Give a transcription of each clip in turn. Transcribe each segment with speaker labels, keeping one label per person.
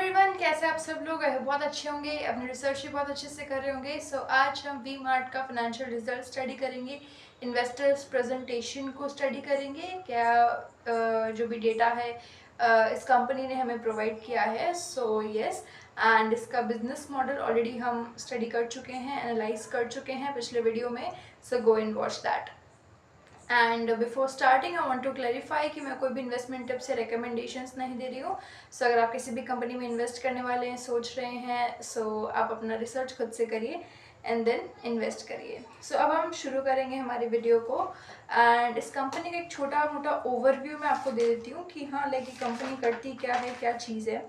Speaker 1: Everyone, कैसे आप सब लोग? बहुत अच्छे होंगे, अपने रिसर्च भी बहुत अच्छे से कर रहे होंगे। आज हम वी मार्ट का फाइनेंशियल रिजल्ट स्टडी करेंगे, इन्वेस्टर्स प्रेजेंटेशन को स्टडी करेंगे। क्या जो भी डेटा है इस कंपनी ने हमें प्रोवाइड किया है। यस, एंड इसका बिजनेस मॉडल ऑलरेडी हम स्टडी कर चुके हैं, एनालाइज कर चुके हैं पिछले वीडियो में। So go and watch that. And before starting I want to clarify कि मैं कोई भी इन्वेस्टमेंट टिप्स या रिकमेंडेशंस नहीं दे रही हूँ। अगर आप किसी भी कंपनी में इन्वेस्ट करने वाले हैं, सोच रहे हैं, आप अपना रिसर्च खुद से करिए एंड देन इन्वेस्ट करिए। अब हम शुरू करेंगे हमारी वीडियो को। एंड इस कंपनी का एक छोटा मोटा ओवरव्यू मैं आपको दे देती हूँ कि हाँ, लाइक ये कंपनी करती क्या है, क्या चीज़ है।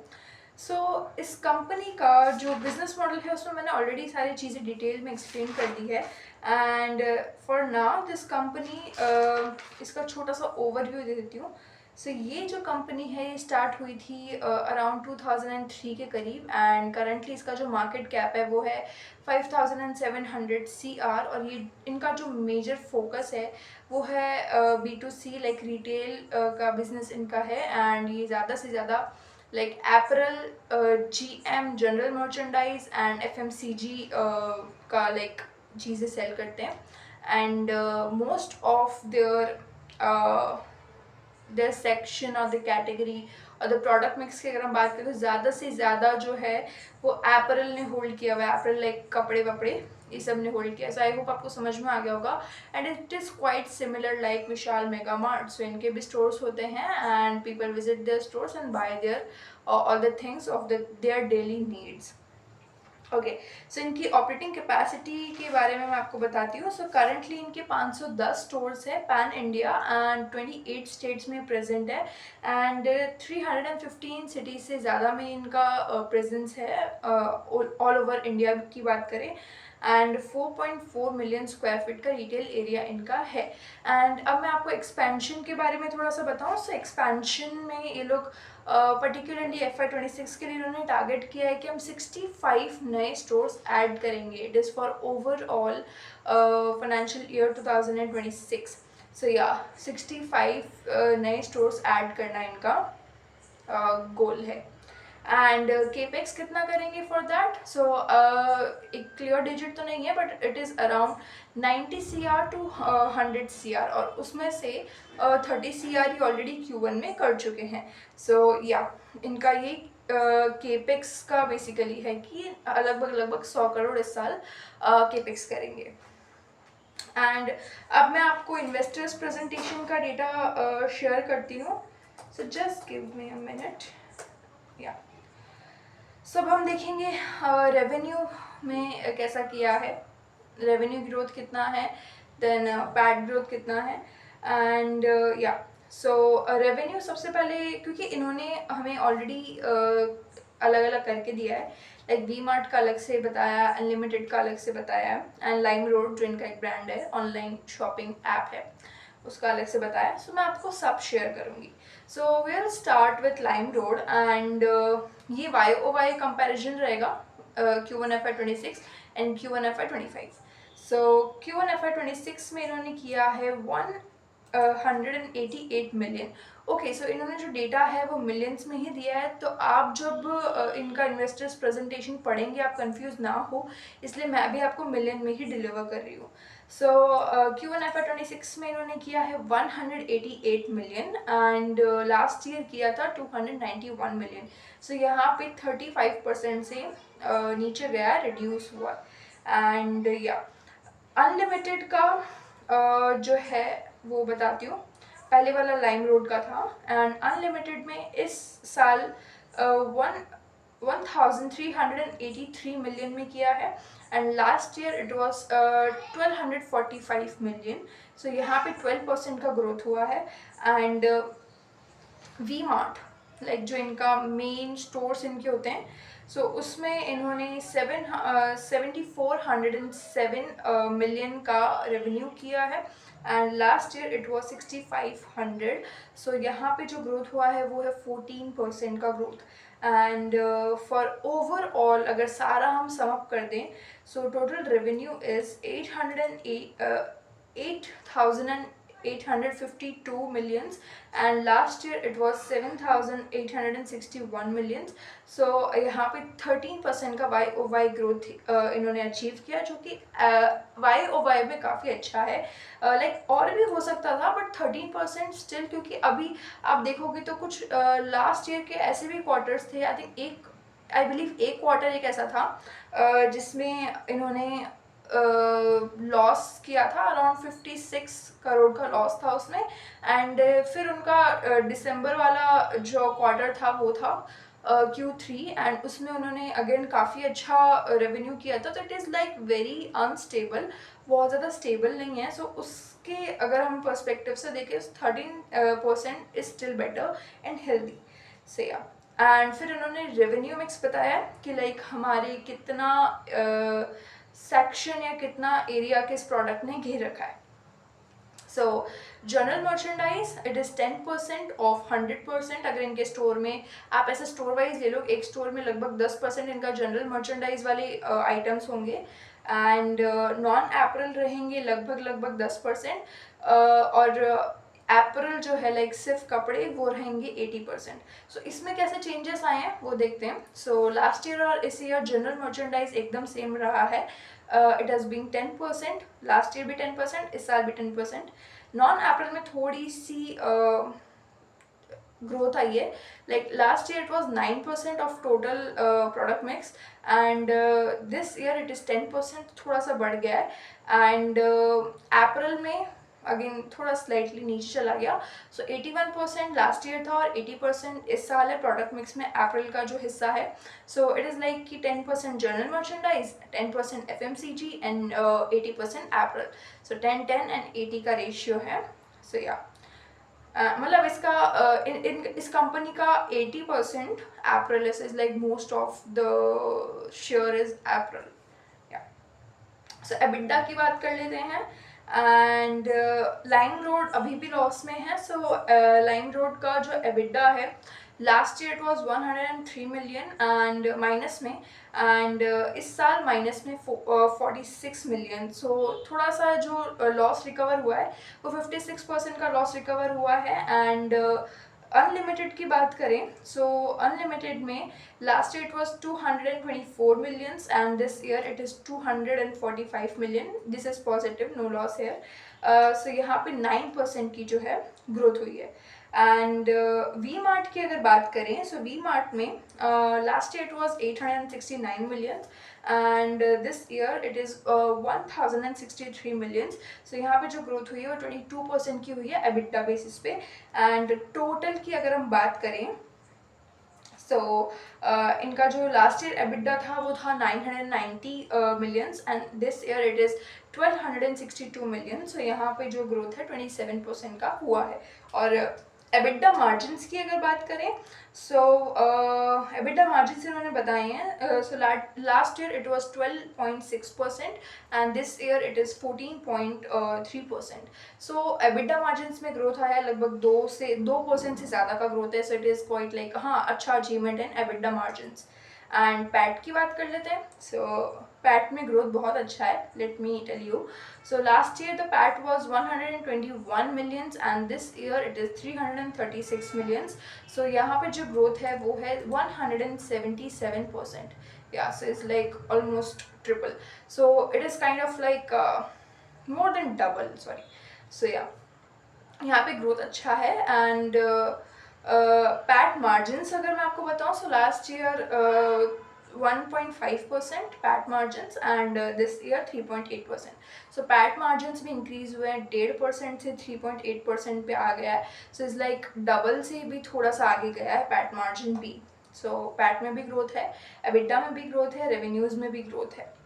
Speaker 1: इस कंपनी का जो बिज़नेस मॉडल है उसमें मैंने ऑलरेडी सारी चीज़ें डिटेल में एक्सप्लेन कर दी है। And for now this company, इसका छोटा सा ओवरव्यू दे देती हूँ। ये जो कंपनी है ये स्टार्ट हुई थी अराउंड 2003 के करीब, एंड करंटली इसका जो मार्केट कैप है वो है 5700 CR। और ये इनका जो मेजर फोकस है वो है B2C, लाइक रिटेल का बिजनेस इनका है। एंड ये ज़्यादा से ज़्यादा like apparel, GM general merchandise and FMCG का लाइक चीज़ें सेल करते हैं। And most of their section और द कैटेगरी और द प्रोडक्ट मिक्स की अगर हम बात करें तो ज़्यादा से ज़्यादा जो है वो एपरल ने होल्ड किया हुआ है। एपरल लाइक कपड़े वपड़े ये सब ने होल्ड किया। आई होप आपको समझ में आ गया होगा। And it is quite similar like Vishal mega mart. इनके भी स्टोर्स होते हैं and people visit their stores and buy their all the things of their daily needs. Okay, इनकी ऑपरेटिंग कैपेसिटी के बारे में मैं आपको बताती हूँ। करंटली इनके 510 स्टोर्स है पैन इंडिया एंड 28 स्टेट्स में प्रेजेंट है। एंड 315 सिटीज़ से ज़्यादा में इनका प्रेजेंस है ऑल ओवर इंडिया की बात करें। एंड 4.4 मिलियन स्क्वायर फीट का रिटेल एरिया इनका है। एंड अब मैं आपको एक्सपेंशन के बारे में थोड़ा सा बताऊँ। एक्सपेंशन में ये लोग पर्टिकुलरली FY26 के लिए इन्होंने टारगेट किया है कि हम 65 नए स्टोर्स ऐड करेंगे। It is for overall financial year 2026। 65 नए स्टोर्स ऐड करना इनका गोल है। एंड केपेक्स कितना करेंगे फॉर दैट? एक क्लियर डिजिट तो नहीं है but it is around 90 CR to 100 CR, और उसमें से 30 CR ही ऑलरेडी Q1 में कर चुके हैं। इनका ये केपेक्स का बेसिकली है कि लगभग 100 करोड़ इस साल केपेक्स करेंगे। एंड अब मैं आपको इन्वेस्टर्स प्रेजेंटेशन का डेटा शेयर करती हूँ। Just give me a minute. सब हम देखेंगे रेवेन्यू में कैसा किया है, रेवेन्यू ग्रोथ कितना है, देन पैट ग्रोथ कितना है। एंड रेवेन्यू सबसे पहले, क्योंकि इन्होंने हमें ऑलरेडी अलग अलग करके दिया है, लाइक वी मार्ट का अलग से बताया, अनलिमिटेड का अलग से बताया, एंड लाइम रोड जो इनका एक ब्रांड है, ऑनलाइन शॉपिंग ऐप है, उसका अलग से बताया। मैं आपको सब शेयर करूँगी। we'll start with lime road. And ये YOY कंपैरिजन रहेगा Q1 FY26 and Q1 FY25। Q1 FY26 में इन्होंने किया है 188 मिलियन। ओके, इन्होंने जो डेटा है वो मिलियंस में ही दिया है। तो आप जब इनका इन्वेस्टर्स प्रेजेंटेशन पढ़ेंगे आप कंफ्यूज ना हो, इसलिए मैं भी आपको मिलियन में ही डिलीवर कर रही हूँ। Q1 FY26 में इन्होंने किया है 188 मिलियन एंड लास्ट ईयर किया था 291 मिलियन। यहाँ पे 35% से नीचे गया, रिड्यूस हुआ। एंड अनलिमिटेड का जो है वो बताती हूँ। पहले वाला लाइम रोड का था एंड अनलिमिटेड में इस साल 1383 मिलियन में किया है and last year it was 1245 million. यहाँ पे 12% का ग्रोथ हुआ है। एंड वी मार्ट, लाइक जो इनका मेन स्टोर्स इनके होते हैं, उसमें इन्होंने 7407 मिलियन का रेवेन्यू किया है and last year it was 6500। यहाँ पे जो ग्रोथ हुआ है वो है 14% का ग्रोथ। एंड फॉर ओवरऑल अगर सारा हम सम अप कर दें, total revenue is 8,008 852 millions, and last year it was 7,861 millions. सो यहाँ पे 13% का वाई ओ वाई ग्रोथ इन्होंने अचीव किया, जो कि वाई ओ वाई में काफ़ी अच्छा है. लाइक और भी हो सकता था, बट 13% स्टिल, क्योंकि अभी आप देखोगे तो कुछ लास्ट ईयर के ऐसे भी क्वार्टर्स थे. आई थिंक आई बिलीव एक क्वार्टर एक ऐसा था जिसमें इन्होंने लॉस किया था, अराउंड 56 करोड़ का लॉस था उसमें. एंड फिर उनका दिसंबर वाला जो क्वार्टर था वो था Q3, एंड उसमें उन्होंने अगेन काफ़ी अच्छा रेवेन्यू किया था. तो it is like very unstable, बहुत ज़्यादा स्टेबल नहीं है. सो उसके अगर हम पर्सपेक्टिव से देखें, 13% is still better and healthy से. एंड फिर उन्होंने रेवेन्यू मिक्स बताया कि लाइक हमारे कितना सेक्शन या कितना एरिया किस प्रोडक्ट ने घेर रखा है. सो general merchandise it is 10% of 100%. अगर इनके स्टोर में आप ऐसे स्टोर वाइज ले लो, एक स्टोर में लगभग 10% इनका जनरल मर्चेंडाइज वाले आइटम्स होंगे, एंड नॉन एपरल रहेंगे लगभग 10%, और एपरल जो है लाइक सिर्फ कपड़े वो रहेंगे 80%. सो इसमें कैसे चेंजेस आए हैं वो देखते हैं. सो लास्ट ईयर और इस ईयर जनरल मर्चेंडाइज एकदम सेम रहा है. It has been 10%, last year भी 10%, इस साल भी 10%. नॉन एपरल में थोड़ी सी ग्रोथ आई है. Like last year it was 9% of total product mix, and this year it is 10%, थोड़ा सा बढ़ गया है. एंड अप्रैल में अगेन थोड़ा स्लाइटली नीचे चला गया. सो 81% लास्ट ईयर था और 80% इस साल है प्रोडक्ट मिक्स में अप्रैल का जो हिस्सा है. सो इट इज़ लाइक कि 10% general merchandise, 10% FMCG and 80% April. So 10-10 and 80 का रेशियो है. सो या मतलब इसका इस कंपनी का 80% April is like most of the share is April. So EBITDA की बात कर लेते हैं. एंड लाइम रोड अभी भी लॉस में है. सो लाइम रोड का जो एबिडा है last year it was 103 million and minus में, एंड इस साल माइनस में 46 मिलियन. सो थोड़ा सा जो लॉस रिकवर हुआ है वो 56% का लॉस रिकवर हुआ है. एंड अनलिमिटेड की बात करें, सो अनलिमिटेड में last year it was 224 millions and this year it is 245 million. This is positive, no loss here. So यहाँ पे 9% की जो है ग्रोथ हुई है. एंड वी मार्ट की अगर बात करें, सो वी मार्ट में last year it was 869 million and this year it is 1063 million. So यहाँ पे जो ग्रोथ हुई है वो 22% की हुई है एबिटा बेसिस पे. एंड टोटल की अगर हम बात करें, सो इनका जो लास्ट ईयर एबिटा था वो था 990 millions and this year it is 1262 million. So यहाँ पे जो ग्रोथ है 27% का हुआ है. और एबिटा मार्जिन्स की अगर बात करें, सो एबिटा मार्जिन्स इन्होंने बताए हैं. सो last year it was 12.6% and this year it is 14.3%. So EBITDA margins में ग्रोथ आया लगभग 2% से ज़्यादा का ग्रोथ है. So it is quite like हाँ अच्छा achievement in EBITDA margins. And PAT की बात कर लेते हैं. सो पैट में ग्रोथ बहुत अच्छा है, let me tell you. So last year the PAT was 121 millions and this year it is 336 millions. So यहाँ पे जो ग्रोथ है वो है 177%. Yeah so it's like almost triple. So it is kind of like more than double, sorry. So yeah यहाँ पे growth अच्छा है. एंड पैट मार्जिन्स अगर मैं आपको बताऊँ, सो last year 1.5% PAT margins and this year 3.8%. So PAT margins भी increase हुए हैं, 1.5% से 3.8% पे आ गया है. सो इज़ लाइक डबल से भी थोड़ा सा आगे गया है पैट मार्जिन भी. सो पैट में भी ग्रोथ है, एबिटा में भी ग्रोथ है, रेवेन्यूज़ में भी ग्रोथ है.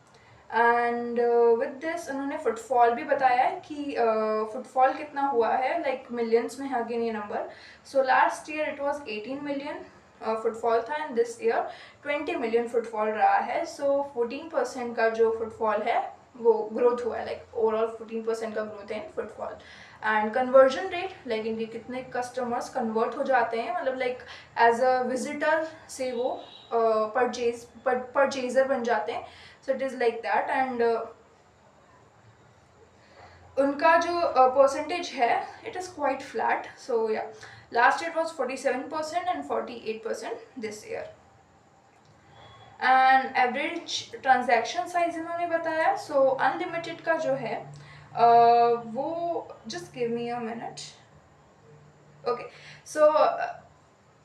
Speaker 1: एंड विद दिस उन्होंने फुटफॉल भी बताया है कि फुटफॉल कितना हुआ है, लाइक मिलियंस में है अगेन ये number. So last year it was 18 million footfall था and this year 20 million footfall रहा है. सो 14% का जो फुटफॉल है वो ग्रोथ हुआ है, लाइक ओवरऑल 14% का ग्रोथ है in footfall. And conversion rate, like इनके कितने कस्टमर्स कन्वर्ट हो जाते हैं, मतलब लाइक एज अ विजिटर से वो परचेजर बन जाते हैं. So it is like that. And उनका जो परसेंटेज है इट इज़ क्वाइट फ्लैट. सो या last year was 47% and 48% this year. And average transaction size इन्होंने बताया. सो अनलिमिटेड का जो है वो just give me a minute. Okay. So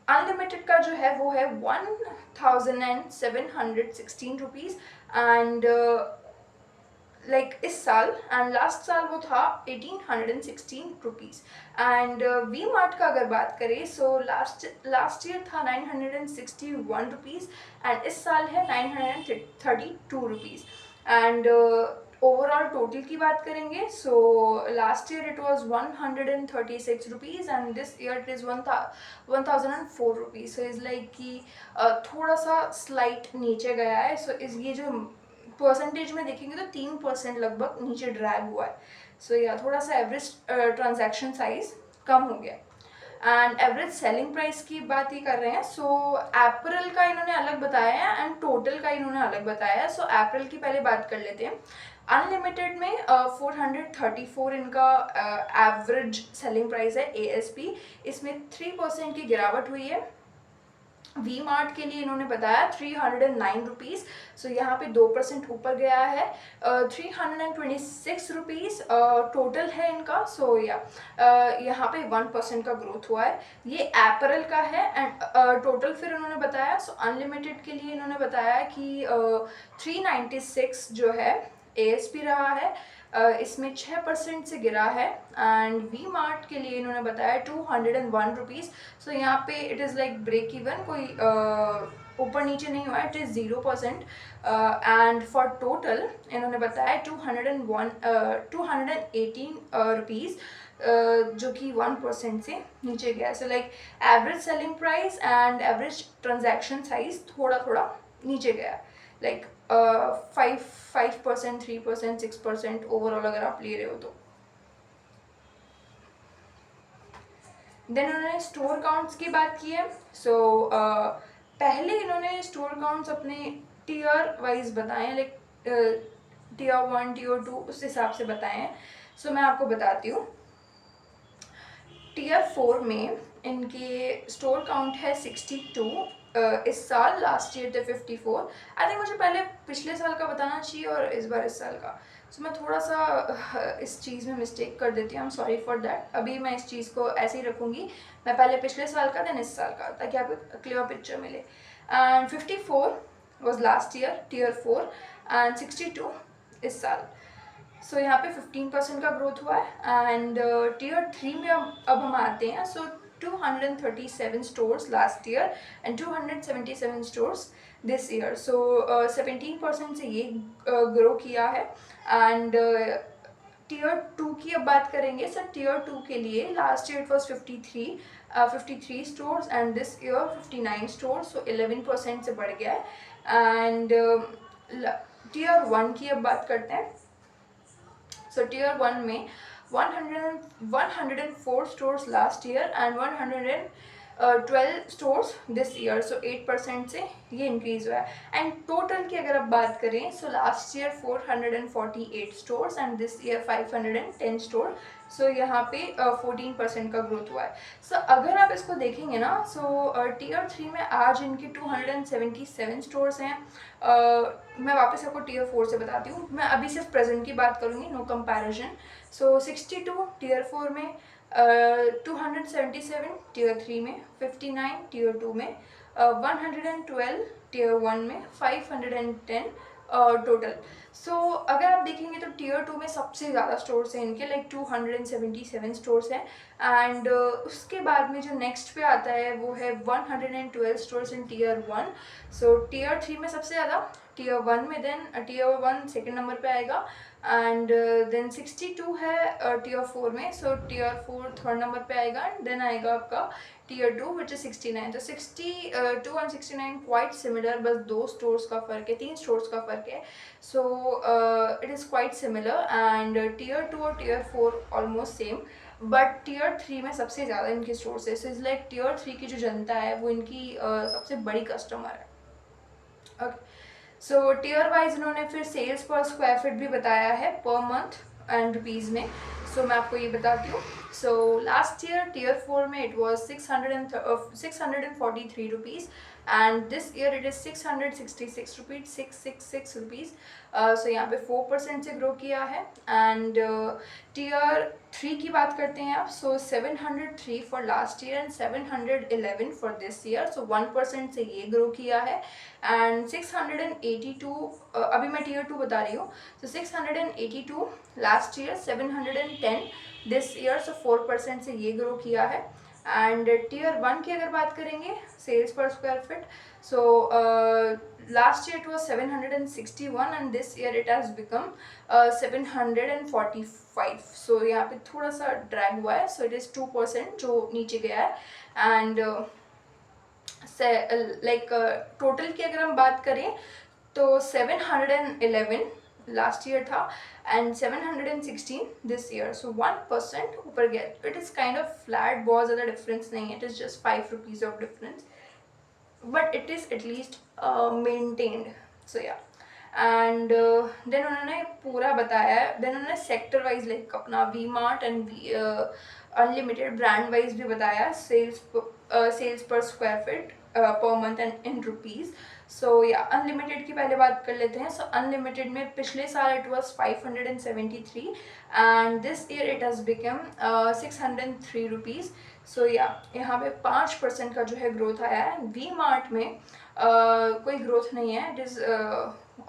Speaker 1: unlimited का जो है वो है 1716 रुपीज़ एंड लाइक इस साल. एंड लास्ट साल वो था 1816 रुपीज़. एंड वी मार्ट का अगर बात करें सो लास्ट ईयर था 961 रुपीज़ एंड इस साल है 932 रुपीज़. एंड ओवरऑल टोटल की बात करेंगे सो last year it was 136 rupees and this year it is 1004 rupees. So is like कि थोड़ा सा स्लाइट नीचे गया है. सो इस ये जो परसेंटेज में देखेंगे तो 3% लगभग नीचे ड्रैग हुआ है. सो या थोड़ा सा एवरेज ट्रांजैक्शन साइज कम हो गया. एंड एवरेज सेलिंग प्राइस की बात ही कर रहे हैं. सो अप्रैल का इन्होंने अलग बताया है एंड टोटल का इन्होंने अलग बताया है. सो अप्रैल की पहले बात कर लेते हैं. अनलिमिटेड में 434 इनका एवरेज सेलिंग प्राइस है ASP. इसमें 3% की गिरावट हुई है. वी मार्ट के लिए इन्होंने बताया 309 रुपीज़. सो यहाँ पे 2% ऊपर गया है. 326 रुपीज़ टोटल है इनका. सो या यहाँ पे 1% का ग्रोथ हुआ है. ये अप्रैल का है एंड टोटल फिर उन्होंने बताया. सो अनलिमिटेड के लिए इन्होंने बताया कि 396 जो है ASP रहा है. इसमें 6% से गिरा है. एंड वी मार्ट के लिए इन्होंने बताया 201 रुपीज़. सो यहाँ पे it is like break even. कोई ऊपर नीचे नहीं हुआ. It is 0%. And for total इन्होंने बताया 218 रुपीज़ जो कि 1% से नीचे गया. So like average selling price and average transaction size थोड़ा थोड़ा नीचे गया. लाइक 5%, 3%, 6% ओवरऑल अगर आप ले रहे हो तो. देन उन्होंने स्टोर काउंट्स की बात की है. सो पहले इन्होंने स्टोर काउंट्स अपने टीयर वाइज बताए. लाइक टीयर 1, टीयर 2 उस हिसाब से बताए हैं. सो मैं आपको बताती हूँ. टीयर 4 में इनके स्टोर काउंट है 62 इस साल. लास्ट ईयर थे 54. आई थिंक मुझे पहले पिछले साल का बताना चाहिए और इस बार इस साल का. सो मैं थोड़ा सा इस चीज़ में मिस्टेक कर देती हूँ. I am sorry for that. अभी मैं इस चीज़ को ऐसे ही रखूँगी. मैं पहले पिछले साल का देन इस साल का ताकि आपको क्लियर पिक्चर मिले. And 54 was last year tier 4 and 62 इस साल. सो यहाँ पे 15% का ग्रोथ हुआ है. एंड टीयर 3 में अब हम आते हैं. So 237 stores last year and 277 stores this year. So 17% से ये ग्रो किया है. एंड टीयर 2 की अब बात करेंगे. सर टीयर 2 के लिए last year it was 53 stores and this year 59 stores. So 11% से बढ़ गया है. एंड टीयर 1 की अब बात करते हैं. सो टीयर 1 में 104 stores last year and 112 stores this year. So 8% से ये इंक्रीज़ हुआ है. एंड टोटल की अगर आप बात करें so last year 448 stores and this year 510 store. So यहाँ पे 14% का ग्रोथ हुआ है. सो अगर आप इसको देखेंगे ना सो टीयर 3 में आज इनके 277 स्टोर्स हैं. मैं वापस आपको टीयर 4 से बताती हूँ. मैं अभी सिर्फ प्रेजेंट की बात करूँगी, नो कंपैरिजन. सो 62 टीयर 4 में, 277 टीयर 3 में, 59 टीयर 2 में, 112 टीयर 1 में, 510 टोटल. सो अगर आप देखेंगे तो टीयर 2 में सबसे ज़्यादा स्टोर्स हैं इनके. लाइक 277 स्टोर्स हैं. एंड उसके बाद में जो नेक्स्ट पे आता है वो है 112 stores in tier 1. So tier 3 में सबसे ज़्यादा, टीयर 1 में, देन टीयर 1 सेकेंड नंबर पे आएगा. एंड देन 62 है टीयर 4 में. सो टीयर 4 थर्ड नंबर पे आएगा. एंड देन आएगा आपका टीयर 2 विच इज़ 69. तो 62 एंड 69 क्वाइट सिमिलर. बस 2 स्टोर्स का फ़र्क है, 3 स्टोर्स का फ़र्क है. So it is quite similar. And tier 2 और tier 4 almost same. But tier 3 में सबसे ज़्यादा इनके स्टोर्स है. सो इज़ लाइक टीयर 3 की जो जनता है वो इनकी सबसे बड़ी कस्टमर है. ओके. सो टीयर वाइज इन्होंने फिर सेल्स पर स्क्वायर फीट भी बताया है पर मंथ. एंड रुपीज़ में। सो मैं आपको ये बताती हूँ। सो लास्ट ईयर टीयर 4 में it was 643 rupees and this year it is 666 rupees 666 rupees. So यहाँ पे 4% से ग्रो किया है। एंड टीयर 3 की बात करते हैं आप। So 703 for last year and 711 for this year. So 1% से ये ग्रो किया है। एंड 682 अभी मैं टीयर 2 बता रही हूँ। सो 682 लास्ट ईयर, 710 दिस ईयर। सो 4% से ये ग्रो किया है। एंड टीयर 1 की अगर बात करेंगे sales per square fit, so last year it was 761 and this year it has become 745। सो यहाँ पे थोड़ा सा ड्रैग हुआ है। सो इट इज़ 2% जो नीचे गया है। एंड लाइक टोटल की अगर हम बात करें तो 711 लास्ट ईयर था एंड 716 दिस ईयर। सो 1% ऊपर गया। It is kind of flat, बहुत ज़्यादा डिफरेंस नहीं है। It is just 5 rupees of difference, but it is at least maintained. So yeah and then उन्होंने पूरा बताया है। देन उन्होंने सेक्टर वाइज लाइक अपना V Mart and Unlimited brand wise भी बताया, sales per square feet per month and in rupees. So या unlimited की पहले बात कर लेते हैं। सो अनलिमिटेड में पिछले साल it was 573 and this year it has become 603 rupees. So yeah यहाँ पे 5% का जो है ग्रोथ आया है। वी मार्ट में कोई ग्रोथ नहीं है। It is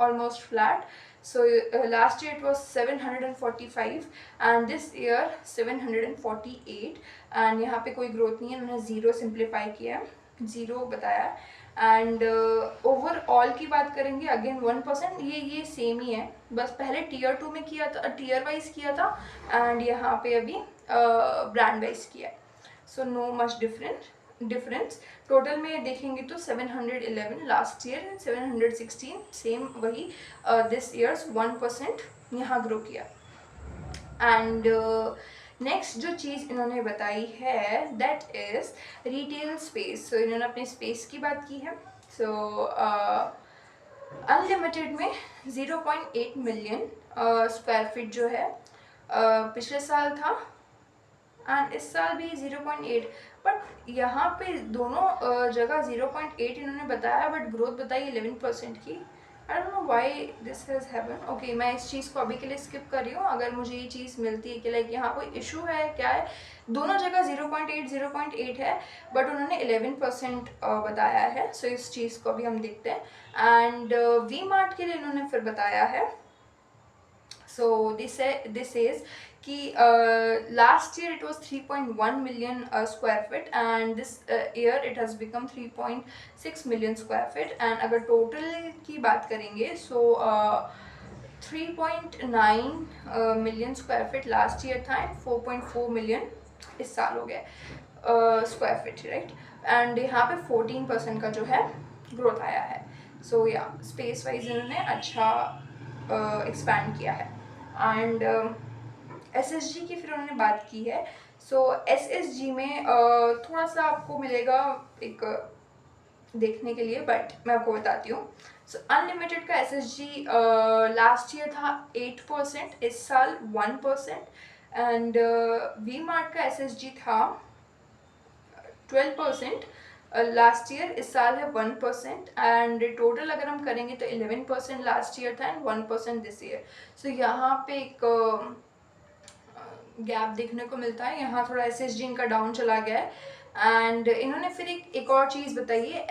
Speaker 1: almost flat. So last year it was 745 and this year 748 and यहाँ पे कोई ग्रोथ नहीं है। उन्होंने ज़ीरो सिंप्लीफाई किया है, ज़ीरो बताया है। एंड ओवरऑल की बात करेंगे अगेन 1%, ये सेम ही है, बस पहले टीयर 2 में किया था, टीयर वाइज किया था एंड यहाँ पे अभी ब्रांड वाइज किया है। So no much difference. Total में देखेंगे तो 711 लास्ट ईयर एंड 716 सेम वही दिस ईयर्स 1% यहाँ ग्रो किया। एंड नेक्स्ट जो चीज़ इन्होंने बताई है दैट इज़ रिटेल स्पेस। सो इन्होंने अपने स्पेस की बात की है। सो अनलिमिटेड में 0.8 मिलियन स्क्वायर फीट जो है पिछले साल था एंड इस साल भी 0.8, बट यहाँ पे दोनों जगह 0.8 इन्होंने बताया बट ग्रोथ बताई 11% की। I don't know why this has happen. Okay, मैं इस चीज़ को अभी के लिए स्किप कर रही हूँ। अगर मुझे ये चीज़ मिलती है कि लाइक यहाँ कोई इशू है क्या है, दोनों जगह 0.8 है बट उन्होंने 11% बताया है। सो इस चीज़ को अभी हम देखते हैं। एंड वी मार्ट के लिए इन्होंने फिर बताया है। सो दिस इज कि last year it was 3.1 million square feet and this year it has become 3.6 million square feet. And अगर टोटल की बात करेंगे सो 3.9 million square feet last year था एंड 4.4 मिलियन इस साल हो गया स्क्वायर फीट, राइट। एंड यहाँ पे 14% का जो है ग्रोथ आया है। सो या स्पेस वाइज इन्होंने अच्छा एक्सपैंड किया है। एंड SSG की फिर उन्होंने बात की है। सो SSG में थोड़ा सा आपको मिलेगा एक देखने के लिए, बट मैं आपको बताती हूँ। सो अनलिमिटेड का SSG लास्ट ईयर था 8%, इस साल 1%। एंड वी मार्ट का SSG था 12% लास्ट ईयर, इस साल है 1%। एंड टोटल अगर हम करेंगे तो 11% लास्ट ईयर था एंड 1% दिस ईयर। सो यहाँ पे एक गैप देखने को मिलता है। यहाँ थोड़ा SSG इनका डाउन चला गया है। एंड इन्होंने फिर एक और चीज़ बताई है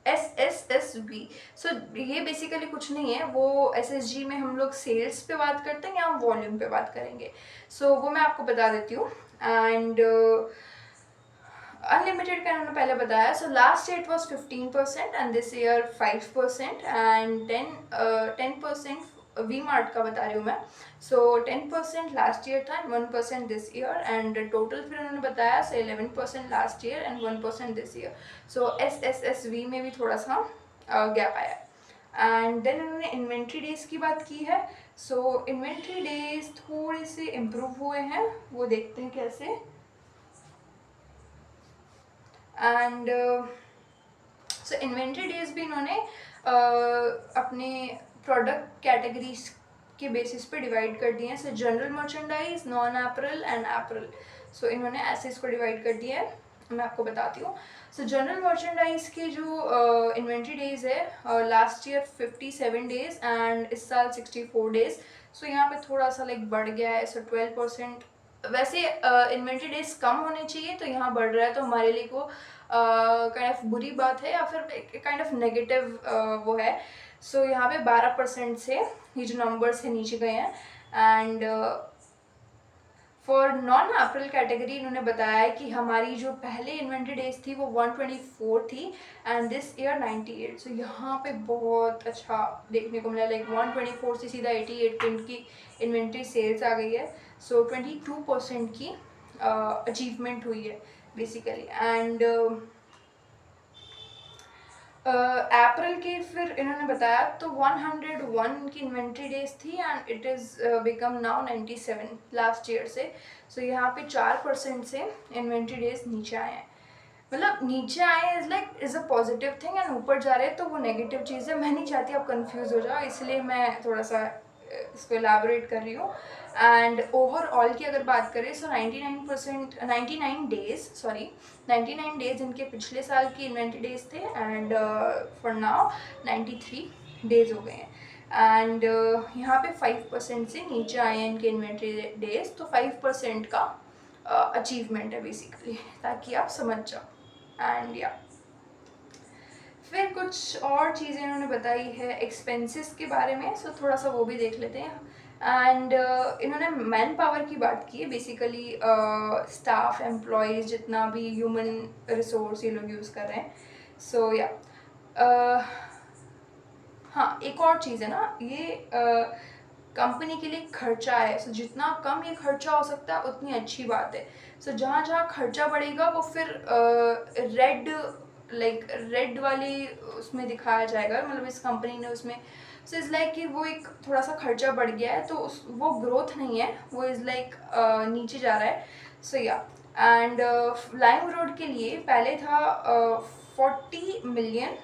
Speaker 1: SSSV। सो ये बेसिकली कुछ नहीं है, वो SSG में हम लोग सेल्स पे बात करते हैं या हम वॉल्यूम पे बात करेंगे। सो वो मैं आपको बता देती हूँ। एंड अनलिमिटेड का इन्होंने पहले बताया। So last year it was 15% and this year 5% and 10% V mart का बता रही हूँ मैं। सो 10% लास्ट ईयर था and 1% this year. And total फिर उन्होंने बताया so 11% last year and 1% this year. So SSSV में भी थोड़ा सा गैप आया। एंड देन उन्होंने इन्वेंट्री डेज की बात की है। सो इन्वेंट्री डेज थोड़े से इम्प्रूव हुए हैं, वो देखते हैं कैसे। एंड सो इन्वेंट्री डेज भी इन्होंने अपने प्रोडक्ट कैटेगरीज के बेसिस पे डिवाइड कर दिए हैं। So general merchandise, non apparel and apparel, so इन्होंने ऐसे इसको डिवाइड कर दिया है। मैं आपको बताती हूँ। सो जनरल मर्चेंडाइज के जो इन्वेंट्री डेज है, लास्ट ईयर 57 डेज एंड इस साल 64 डेज। सो यहाँ पे थोड़ा सा लाइक बढ़ गया है, सो 12%। वैसे इन्वेंट्री डेज कम होने चाहिए, तो यहाँ बढ़ रहा है, तो हमारे लिए को काइंड ऑफ बुरी बात है या फिर काइंड ऑफ नेगेटिव वो है। सो यहाँ पे 12% से ये जो नंबर्स है नीचे गए हैं। And for non apparel category इन्होंने बताया है कि हमारी जो पहले इन्वेंट्री डेज थी वो 124 थी एंड दिस ईयर 98। सो यहाँ पे बहुत अच्छा देखने को मिला, लाइक 124 से सीधा 88 पे इनकी इन्वेंट्री सेल्स आ गई है। सो 22% की अचीवमेंट हुई है बेसिकली। एंड अप्रैल के फिर इन्होंने बताया तो 101 की इन्वेंट्री डेज थी and it is become now 97 last year से। सो यहाँ पे 4% से इन्वेंट्री डेज नीचे आए हैं। मतलब नीचे आए is a positive thing and ऊपर जा रहे हैं तो वो नेगेटिव चीज़ है। मैं नहीं चाहती आप कंफ्यूज हो जाओ, इसलिए मैं थोड़ा सा इसको एलाबोरेट कर रही हूँ। एंड ओवरऑल की अगर बात करें सो 99 डेज इनके पिछले साल की इन्वेंट्री डेज थे एंड फॉर नाउ 93 डेज हो गए हैं। एंड यहाँ पे 5% से नीचे आए हैं इनके इन्वेंट्री डेज, तो 5% का अचीवमेंट है बेसिकली, ताकि आप समझ जाओ। एंड या फिर कुछ और चीज़ें इन्होंने बताई है एक्सपेंसेस के बारे में, सो थोड़ा सा वो भी देख लेते हैं। एंड इन्होंने मैन पावर की बात की है, बेसिकली स्टाफ एम्प्लॉयज़ जितना भी ह्यूमन रिसोर्स ये लोग यूज़ कर रहे हैं। सो या हाँ, एक और चीज़ है ना, ये कंपनी के लिए खर्चा है। सो जितना कम ये खर्चा हो सकता है उतनी अच्छी बात है। सो जहाँ जहाँ खर्चा बढ़ेगा वो फिर रेड वाली उसमें दिखाया जाएगा, मतलब इस कंपनी ने उसमें। सो इज़ लाइक कि वो एक थोड़ा सा खर्चा बढ़ गया है, तो वो ग्रोथ नहीं है, वो इज़ लाइक नीचे जा रहा है। So yeah and lime road के लिए पहले था 40 मिलियन,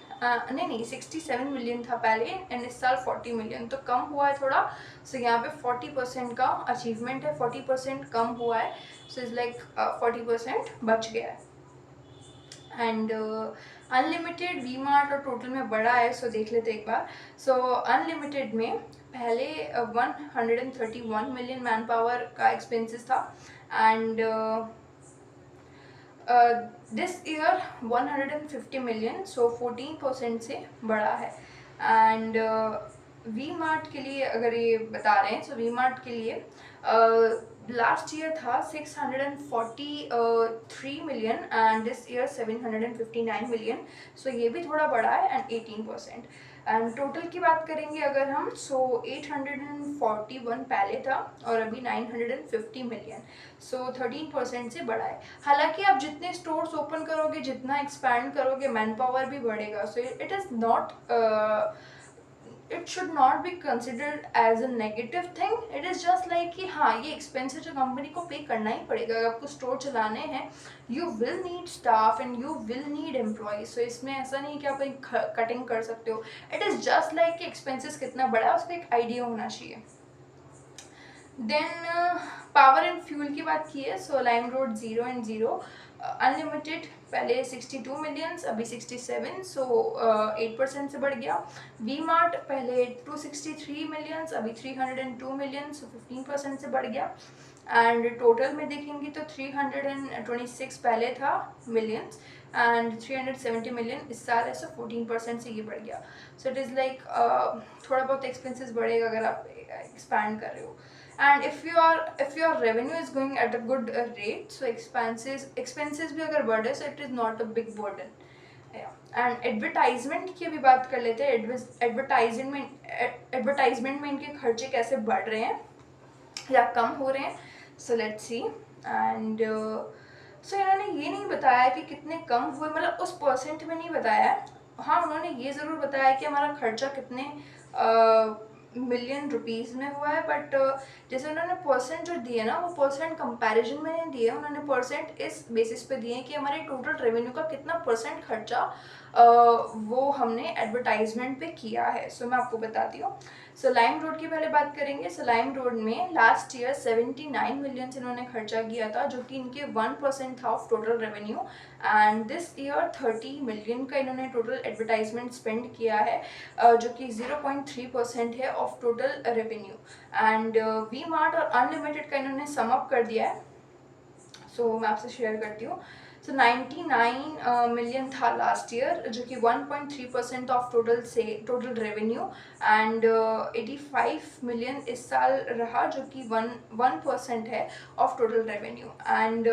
Speaker 1: नहीं 67 मिलियन था पहले एंड इस साल 40 मिलियन, तो कम हुआ है थोड़ा। सो यहाँ पे 40% का अचीवमेंट है, 40% कम हुआ है। सो इज़ लाइक 40% बच गया है। एंड अनलिमिटेड, वी मार्ट और टोटल में बड़ा है, सो देख लेते एक बार। सो अनलिमिटेड में पहले 131 मिलियन मैन पावर का एक्सपेंसेस था एंड दिस ईयर 150 मिलियन, सो 14% से बड़ा है। एंड वी मार्ट के लिए अगर ये बता रहे हैं, सो वी मार्ट के लिए लास्ट ईयर था 643 million and this year 759 million, so ये भी थोड़ा बड़ा है एंड 18%। एंड टोटल की बात करेंगे अगर हम, सो 841 पहले था और अभी 950 मिलियन, सो 13% से बड़ा है। हालांकि आप जितने स्टोर्स ओपन करोगे, जितना एक्सपैंड करोगे, मैन पावर भी बढ़ेगा। So it is not, it should not be considered as a negative thing. It is just like कि हाँ, ये एक्सपेंस जो कंपनी को पे करना ही पड़ेगा। अगर आपको स्टोर चलाने हैं, you will need staff and you will need employees. So इसमें ऐसा नहीं कि आप एक कटिंग कर सकते हो। इट इज़ जस्ट लाइक कि एक्सपेंसेस कितना बड़ा है उसका एक आइडिया होना चाहिए। देन पावर एंड फ्यूल की बात की है, सो लाइम रोड 0 एंड 0, अनलिमिटेड पहले 62 मिलियंस अभी 67, सो 8% से बढ़ गया। वी मार्ट पहले 263 मिलियंस अभी 302 मिलियन, सो 15% से बढ़ गया। एंड टोटल में देखेंगे तो 326 पहले था मिलियंस एंड 370 मिलियन इस साल है, सो 14% से ये बढ़ गया। सो इट इज़ लाइक थोड़ा बहुत एक्सपेंसेस बढ़ेगा अगर आप एक्सपैंड कर रहे हो। And if your revenue is going at a good rate, so expenses भी अगर बढ़े, सो it is not a big burden. And advertisement की भी बात कर लेते हैं। एडवर्टाइजमेंट में इनके खर्चे कैसे बढ़ रहे हैं या कम हो रहे हैं, so let's see. And so इन्होंने ये नहीं बताया कि कितने कम हुए, मतलब उस परसेंट में नहीं बताया है। हाँ, उन्होंने ये ज़रूर बताया कि हमारा खर्चा कितने मिलियन रुपीज़ में हुआ है, बट जैसे उन्होंने परसेंट जो दिए ना, वो परसेंट कंपैरिजन में नहीं दिए, उन्होंने परसेंट इस बेसिस पे दिए कि हमारे टोटल रेवेन्यू का कितना परसेंट खर्चा वो हमने एडवर्टाइजमेंट पे किया है। सो मैं आपको बताती हूँ। सो लाइम रोड की पहले बात करेंगे। सो लाइम रोड में लास्ट ईयर 79 मिलियन इन्होंने खर्चा किया था, जो कि इनके 1% था of total revenue. And this year 30 million का इन्होंने टोटल एडवर्टाइजमेंट स्पेंड किया है, जो कि 0.3% है of total revenue. And V mart और अनलिमिटेड का इन्होंने सम अप कर दिया है। सो मैं आपसे शेयर करती हूँ। सो 99 मिलियन था लास्ट ईयर, जो कि 1.3% of total revenue. And 85 million इस साल रहा, जो कि 1% है of total revenue. And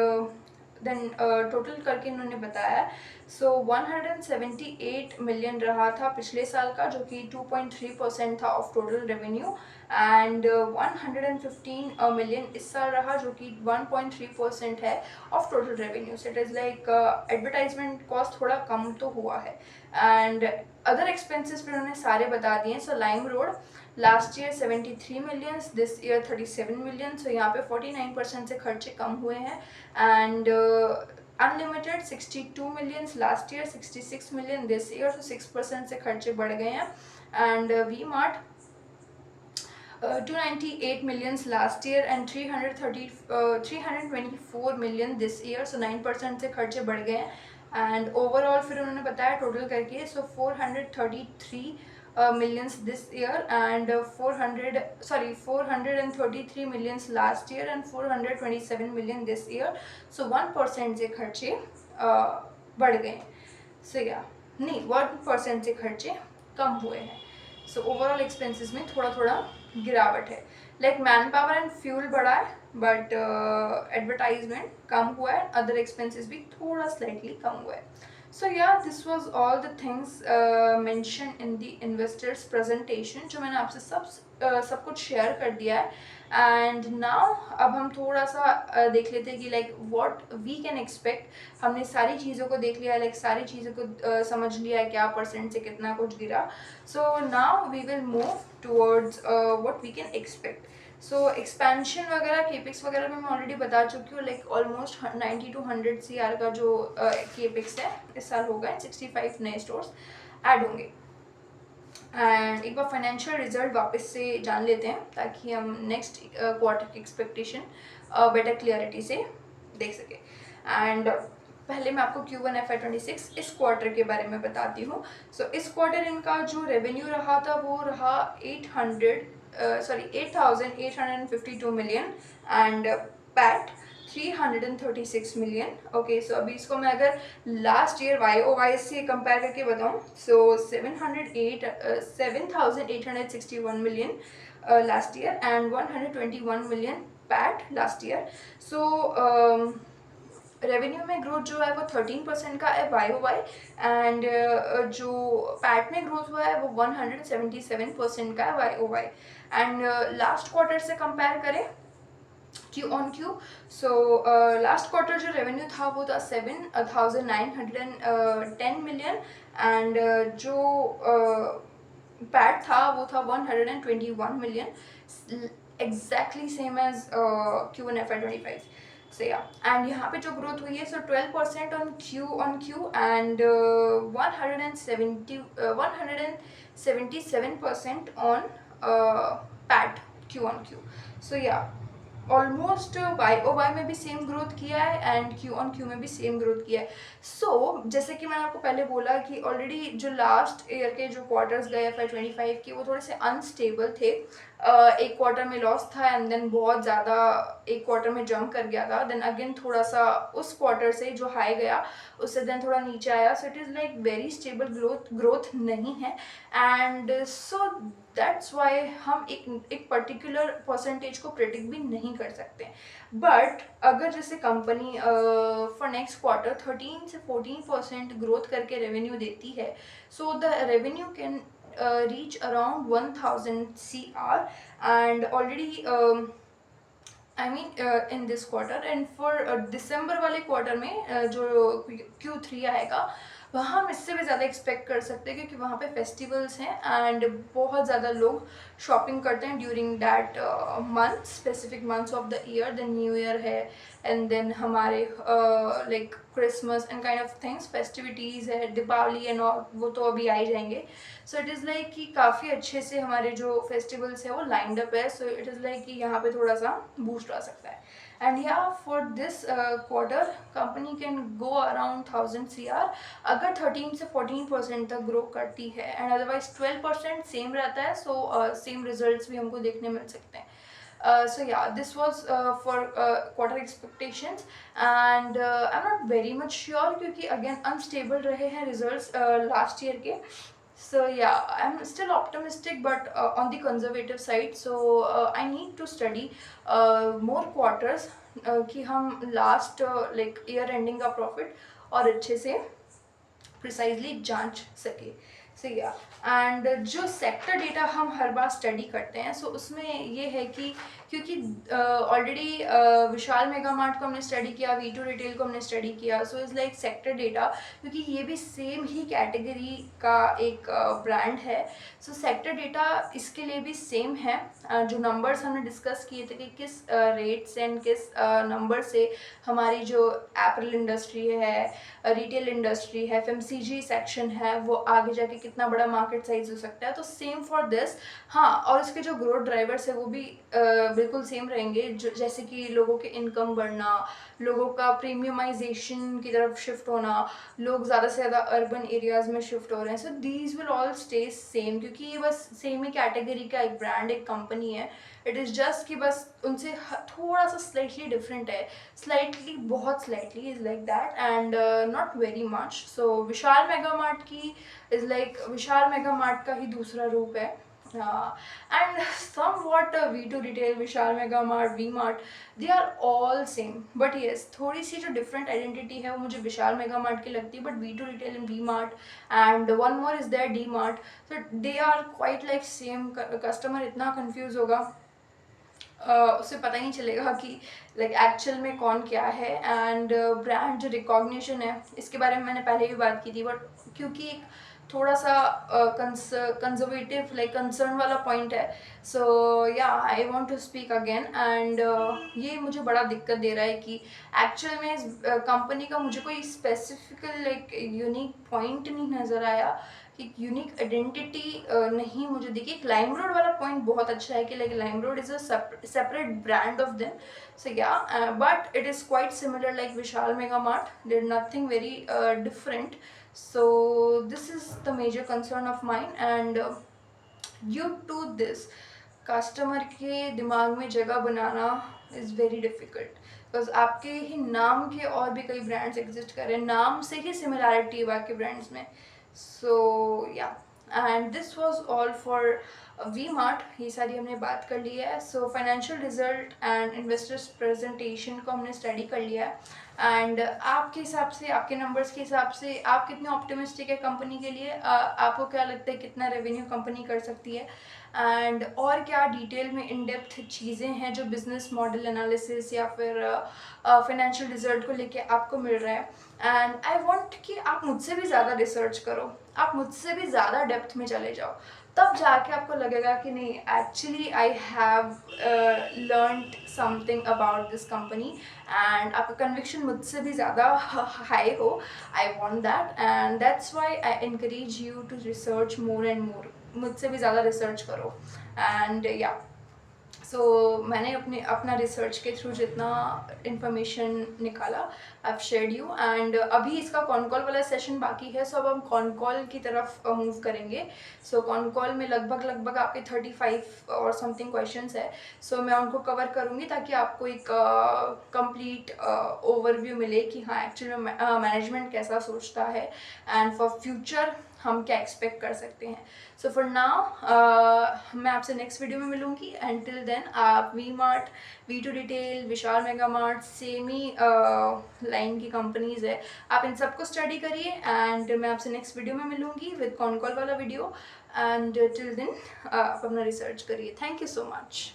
Speaker 1: then total करके इन्होंने बताया। सो 178 मिलियन रहा था पिछले साल का, जो कि 2.3% था of total revenue. And 115 million इस साल रहा, जो कि 1.3% है of total revenue. So it is like advertisement cost थोड़ा कम तो हुआ है। एंड अदर एक्सपेंसेस फिर उन्होंने सारे बता दिए। So Lime Road last year 73 millions, this year 37 million. So यहाँ पे 49% से खर्चे कम हुए हैं। And Unlimited 62 millions last year, 66 million this year, so 6% से खर्चे बढ़ गए हैं। And V Mart 298 millions last year and 324 million this year, so 9% से खर्चे बढ़ गए हैं। एंड ओवरऑल फिर उन्होंने बताया टोटल करके, सो 433 millions this year and 433 millions last year and 427 million this year, so 1% से खर्चे बढ़ गए। सो या नहीं, 1% से खर्चे कम हुए हैं। सो ओवरऑल एक्सपेंसेस में थोड़ा थोड़ा गिरावट है। Like man power and fuel बढ़ा है, बट एडवर्टाइजमेंट कम हुआ है। अदर एक्सपेंसेस भी थोड़ा स्लाइटली कम हुआ है। सो या this was all the things mention in the investors presentation, जो मैंने आपसे सब कुछ शेयर कर दिया है। एंड नाउ अब हम थोड़ा सा देख लेते हैं कि like what we can expect. हमने सारी चीज़ों को देख लिया, लाइक सारी चीज़ों को समझ लिया है क्या परसेंट से कितना कुछ गिरा। So now we will move towards what we can expect. So expansion वगैरह केपिक्स वगैरह में मैं ऑलरेडी बता चुकी हूँ। लाइक ऑलमोस्ट 90 to 100 CR का जो केपिक्स है इस साल होगा। 65 नए स्टोर्स ऐड होंगे। एंड एक बार फाइनेंशियल रिजल्ट वापस से जान लेते हैं, ताकि हम नेक्स्ट क्वार्टर की एक्सपेक्टेशन बेटर क्लियरिटी से देख सकें। एंड पहले मैं आपको Q1 FY26 इस क्वार्टर के बारे में बताती हूँ। सो इस क्वार्टर इनका जो रेवेन्यू रहा था वो रहा 8,852 million and PAT 336 million. Okay, so अभी इसको मैं अगर लास्ट ईयर YOY से कंपेयर करके बताऊँ, so 7,861 million last year and 121 million PAT last year. So revenue में ग्रोथ जो है वो 13% का है YOY। एंड जो पैट में ग्रोथ हुआ है वो 177% का है YOY। एंड लास्ट क्वार्टर से कंपेयर करें Q on Q, so last quarter जो रेवेन्यू था वो था 7,910 मिलियन एंड जो पैट था वो था 121 million, exactly same as Q1 FY25। So yeah and यहाँ पे जो ग्रोथ हुई है so 12% on Q and 177% on PAT Q on Q। So yeah almost YOY में भी सेम ग्रोथ किया है एंड Q on Q में भी सेम ग्रोथ किया है। सो जैसे कि मैंने आपको पहले बोला कि ऑलरेडी जो लास्ट ईयर के जो क्वार्टर्स गए FY25 के वो थोड़े से अनस्टेबल थे। एक क्वार्टर में लॉस था एंड देन बहुत ज़्यादा एक क्वार्टर में जंप कर गया था, देन अगेन थोड़ा सा उस क्वार्टर से जो हाई गया उससे देन थोड़ा नीचे आया। सो it is like very stable growth नहीं है। एंड सो दैट्स वाई हम एक पर्टिकुलर परसेंटेज को प्रेडिक्ट भी नहीं कर सकते। बट अगर जैसे कंपनी फॉर नेक्स्ट क्वार्टर 13 से 14% ग्रोथ करके रेवेन्यू देती है, so the revenue can reach around 1,000 CR and already I mean in this quarter and for दिसंबर वाले क्वार्टर में जो Q3 आएगा वहाँ हम इससे भी ज़्यादा एक्सपेक्ट कर सकते हैं, क्योंकि वहाँ पे फेस्टिवल्स हैं एंड बहुत ज़्यादा लोग शॉपिंग करते हैं during that month, specific months of the year. Then new year है, एंड देन हमारे like Christmas and kind of things, festivities है, दीपावली एंड ऑल, वो तो अभी आ ही जाएंगे। सो इट इज़ लाइक कि काफ़ी अच्छे से हमारे जो फेस्टिवल्स है वो लाइंड अप है। सो इट इज़ लाइक कि यहाँ पे थोड़ा सा बूस्ट आ सकता है। एंड या for this quarter company can go around 1000 CR अगर 13 से 14% तक ग्रो करती है, एंड अदरवाइज 12% सेम रहता है। सो सेम रिजल्ट्स भी हमको देखने मिल सकते हैं। So yeah, this was for quarter expectations, and I'm not very much sure क्योंकि again unstable रहे हैं results last year के। So yeah, I'm still optimistic, but on the conservative side. So I need to study more quarters कि हम last like year ending का profit और अच्छे से प्रिसाइजली जांच सके। सो या, एंड जो सेक्टर डेटा हम हर बार स्टडी करते हैं, सो उसमें ये है कि क्योंकि ऑलरेडी विशाल मेगा मार्ट को हमने स्टडी किया, V2 रिटेल को हमने स्टडी किया, so is like sector data, क्योंकि ये भी सेम ही कैटेगरी का एक ब्रांड है। सो सेक्टर डेटा इसके लिए भी सेम है। जो नंबर्स हमने डिस्कस किए थे कि किस रेट्स एंड किस नंबर से हमारी जो एप्पल इंडस्ट्री है, रिटेल इंडस्ट्री है, FMCG सेक्शन है, वो आगे जाके कितना बड़ा मार्केट साइज हो सकता है, तो सेम फॉर दिस। हाँ, और इसके जो ग्रोथ ड्राइवर्स है वो भी बिल्कुल सेम रहेंगे, जैसे कि लोगों के इनकम बढ़ना, लोगों का प्रीमियमाइजेशन की तरफ शिफ्ट होना, लोग ज़्यादा से ज़्यादा अर्बन एरियाज़ में शिफ्ट हो रहे हैं। So these will all stay same, क्योंकि ये बस सेम ही कैटेगरी का एक ब्रांड, एक कंपनी है। इट इज़ जस्ट कि बस उनसे थोड़ा सा स्लाइटली डिफरेंट है, स्लाइटली, बहुत slightly is like that, and not very much. So Vishal mega Mart की is like Vishal mega Mart का ही दूसरा रूप है। And somewhat V2 retail, Vishal mega Mart, V Mart, they are all same, but yes, थोड़ी सी जो different identity है वो मुझे विशाल मेगा मार्ट की लगती है, but V2 retail and V mart and one more is there D mart, so they are quite like same। customer इतना confuse होगा, उसे पता ही नहीं चलेगा कि लाइक एक्चुअल में कौन क्या है। एंड ब्रांड जो रिकॉग्निशन है, इसके बारे में मैंने पहले भी बात की थी, बट क्योंकि एक थोड़ा सा कंजर्वेटिव लाइक कंसर्न वाला पॉइंट है, so yeah I want to speak again. And ये मुझे बड़ा दिक्कत दे रहा है कि एक्चुअल में इस कंपनी का मुझे कोई स्पेसिफिक लाइक यूनिक पॉइंट नहीं नज़र आया, कि यूनिक आइडेंटिटी नहीं मुझे दिखी। एक लाइम रोड वाला पॉइंट बहुत अच्छा है कि like Lime Road is a separate brand of them. So yeah, but it is quite similar like Vishal mega Mart, there nothing very different. So this is the major concern of mine, and due to this customer के दिमाग में जगह बनाना is very difficult, because आपके ही नाम के और भी कई ब्रांड्स एग्जिस्ट कर रहे हैं, नाम से ही सिमिलैरिटी है बाकी ब्रांड्स में। सो yeah, and this was all for V mart, ये सारी हमने बात कर ली है। So financial result and investors presentation को हमने स्टडी कर लिया है, एंड आपके हिसाब से, आपके नंबर्स के हिसाब से आप कितने ऑप्टिमिस्टिक है कंपनी के लिए, आपको क्या लगता है कितना रेवेन्यू कंपनी कर सकती है, एंड और क्या डिटेल में इन डेप्थ चीज़ें हैं जो बिजनेस मॉडल एनालिसिस या फिर फाइनेंशियल रिजल्ट को लेके आपको मिल रहा है। एंड आई वांट कि आप मुझसे भी ज़्यादा रिसर्च करो, आप मुझसे भी ज़्यादा डेप्थ में चले जाओ, तब जाके आपको लगेगा कि नहीं, actually I have learned something about this company, and आपका कन्विक्शन मुझसे भी ज़्यादा हाई हो। I want that, and that's why I encourage you to research more and more, मुझसे भी ज़्यादा रिसर्च करो। एंड या, सो मैंने अपना रिसर्च के थ्रू जितना इन्फॉर्मेशन निकाला आई शेयर्ड यू, एंड अभी इसका कॉन कॉल वाला सेशन बाकी है। सो अब हम कॉन कॉल की तरफ मूव करेंगे। सो कॉन कॉल में लगभग आपके 35 और समथिंग क्वेश्चंस है। सो मैं उनको कवर करूँगी ताकि आपको एक कंप्लीट ओवरव्यू मिले कि हाँ एक्चुअली में मैनेजमेंट कैसा सोचता है, एंड फॉर फ्यूचर हम क्या एक्सपेक्ट कर सकते हैं। सो फॉर नाउ मैं आपसे नेक्स्ट वीडियो में मिलूँगी, एंड टिल देन आप V मार्ट, V2 रिटेल, विशाल मेगा मार्ट, सेम ही लाइन की कंपनीज़ है, आप इन सबको स्टडी करिए, एंड मैं आपसे नेक्स्ट वीडियो में मिलूँगी विद कॉन कॉल वाला वीडियो, एंड टिल देन आप अपना रिसर्च करिए। Thank you so much.